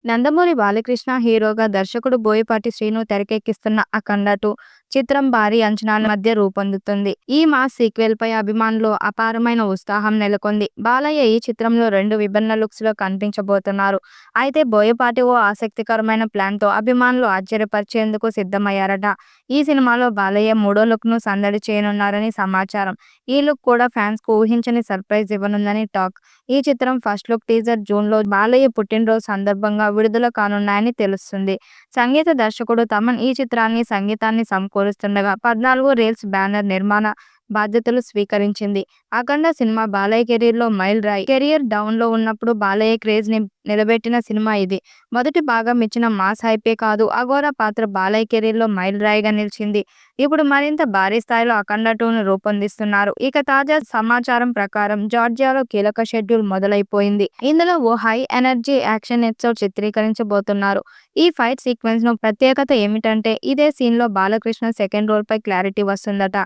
నందమూరి బాలకృష్ణ హీరోగా దర్శకుడు బోయపాటి శ్రీను తెరకెక్కిస్తున్న 'అఖండ 2' చిత్రం భారీ అంచనాల మధ్య రూపొందుతుంది. ఈ మాస్ సీక్వెల్ పై అభిమానుల్లో అపారమైన ఉత్సాహం నెలకొంది. బాలయ్య ఈ చిత్రంలో 2 విభిన్న లుక్స్ లో కనిపించబోతున్నారు. అయితే బోయపాటి ఓ ఆసక్తికరమైన ప్లాన్ తో అభిమానులు ఆశ్చర్యపరిచేందుకు సిద్ధమయ్యారట. ఈ సినిమాలో బాలయ్య మూడో లుక్ ను సందడి చేయనున్నారని సమాచారం. ఈ లుక్ కూడా ఫ్యాన్స్ కు ఊహించని సర్ప్రైజ్ ఇవ్వనుందని టాక్. ఈ చిత్రం ఫస్ట్ లుక్ టీజర్ జూన్ లో బాలయ్య పుట్టినరోజు సందర్భంగా విడుదల కానున్నాయని తెలుస్తుంది. సంగీత దర్శకుడు తమన్ ఈ చిత్రాన్ని సంగీతాన్ని సమకూరుస్తుండగా 14 రీల్స్ బ్యానర్ నిర్మాణ బాధ్యతలు స్వీకరించింది. అఖండ సినిమా బాలయ్య కెరీర్ లో మైల్ రాయి. కెరియర్ డౌన్ లో ఉన్నప్పుడు బాలయ్య క్రేజ్ ని నిలబెట్టిన సినిమా ఇది. మొదటి భాగం ఇచ్చిన మాస్ హైపే కాదు, అఘోర పాత్ర బాలయ్య కెరీర్ లో మైల్ రాయిగా నిలిచింది. ఇప్పుడు మరింత భారీ స్థాయిలో అఖండ 2ను రూపొందిస్తున్నారు. ఇక తాజా సమాచారం ప్రకారం జార్జియాలో కీలక షెడ్యూల్ మొదలైపోయింది. ఇందులో ఓ హై ఎనర్జీ యాక్షన్ ఎపిసోడ్ చిత్రీకరించబోతున్నారు. ఈ ఫైట్ సీక్వెన్స్ ను ప్రత్యేకత ఏమిటంటే ఇదే సీన్ లో బాలకృష్ణ సెకండ్ రోల్ పై క్లారిటీ వస్తుందట.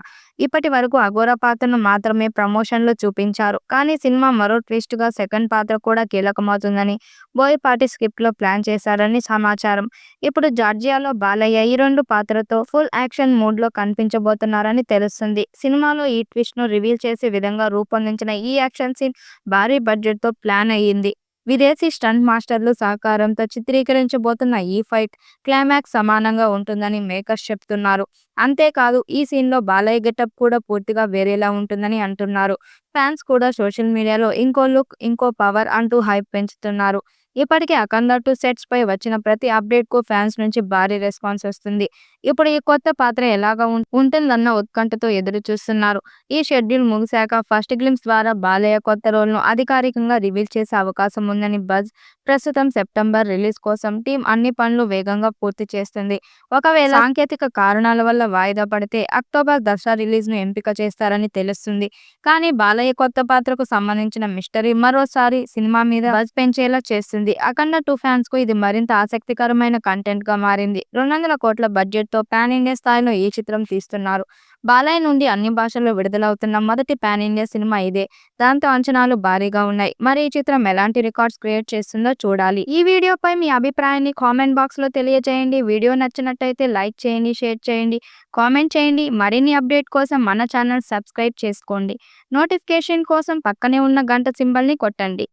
ఇప్పటి వరకు అఘోర పాత్రను మాత్రమే ప్రమోషన్ లో చూపించారు. కానీ సినిమా మరో ట్విస్ట్ గా సెకండ్ పాత్ర కూడా కీలకమవుతుందని బోయపాటి స్క్రిప్ట్ లో ప్లాన్ చేశారని సమాచారం. ఇప్పుడు జార్జియాలో బాలయ్య ఈ 2 పాత్రతో ఫుల్ యాక్షన్ మూడ్ లో కనిపించబోతున్నారని తెలుస్తుంది. సినిమాలో ఈ ట్విస్ట్ ను రివీల్ చేసే విధంగా రూపొందించిన ఈ యాక్షన్ సీన్ భారీ బడ్జెట్ తో ప్లాన్ అయ్యింది. విదేశీ స్టంట్ మాస్టర్లు సహకారంతో చిత్రీకరించబోతున్న ఈ ఫైట్ క్లైమాక్స్ సమానంగా ఉంటుందని మేకర్స్ చెప్తున్నారు. అంతేకాదు ఈ సీన్ లో బాలయ్య గెటప్ కూడా పూర్తిగా వేరేలా ఉంటుందని అంటున్నారు. ఫ్యాన్స్ కూడా సోషల్ మీడియాలో ఇంకో లుక్ ఇంకో పవర్ అంటూ హైప్ పెంచుతున్నారు. ఇప్పటికే అఖండ 2 సెట్స్ పై వచ్చిన ప్రతి అప్డేట్ కు ఫ్యాన్స్ నుంచి భారీ రెస్పాన్స్ వస్తుంది. ఇప్పుడు ఈ కొత్త పాత్ర ఎలాగా ఉంటుందన్న ఉత్కంఠతో ఎదురు చూస్తున్నారు. ఈ షెడ్యూల్ ముగిశాక ఫస్ట్ గ్లింప్స్ ద్వారా బాలయ్య కొత్త రోల్ ను అధికారికంగా రివీల్ చేసే అవకాశం ఉందని బజ్. ప్రస్తుతం సెప్టెంబర్ రిలీజ్ కోసం టీం అన్ని పనులు వేగంగా పూర్తి చేస్తుంది. ఒకవేళ సాంకేతిక కారణాల వల్ల వాయిదా పడితే అక్టోబర్ దసరా రిలీజ్ ను ఎంపిక చేస్తారని తెలుస్తుంది. కానీ బాలయ్య కొత్త పాత్రకు సంబంధించిన మిస్టరీ మరోసారి సినిమా మీద బజ్ పెంచేలా చేస్తుంది. అఖండ 2 ఫ్యాన్స్ కు ఇది మరింత ఆసక్తికరమైన కంటెంట్ గా మారింది. 200 కోట్ల బడ్జెట్ తో పాన్ ఇండియా స్థాయిలో ఈ చిత్రం తీస్తున్నారు. బాలయ్య నుండి అన్ని భాషల్లో విడుదలవుతున్న మొదటి పాన్ ఇండియా సినిమా ఇదే. దాంతో అంచనాలు భారీగా ఉన్నాయి. మరి ఈ చిత్రం ఎలాంటి రికార్డ్స్ క్రియేట్ చేస్తుందో చూడాలి. ఈ వీడియోపై మీ అభిప్రాయాన్ని కామెంట్ బాక్స్ లో తెలియజేయండి. వీడియో నచ్చినట్టయితే లైక్ చేయండి, షేర్ చేయండి, కామెంట్ చేయండి. మరిన్ని అప్డేట్ కోసం మన ఛానల్ సబ్స్క్రైబ్ చేసుకోండి. నోటిఫికేషన్ కోసం పక్కనే ఉన్న గంట సింబల్ ని కొట్టండి.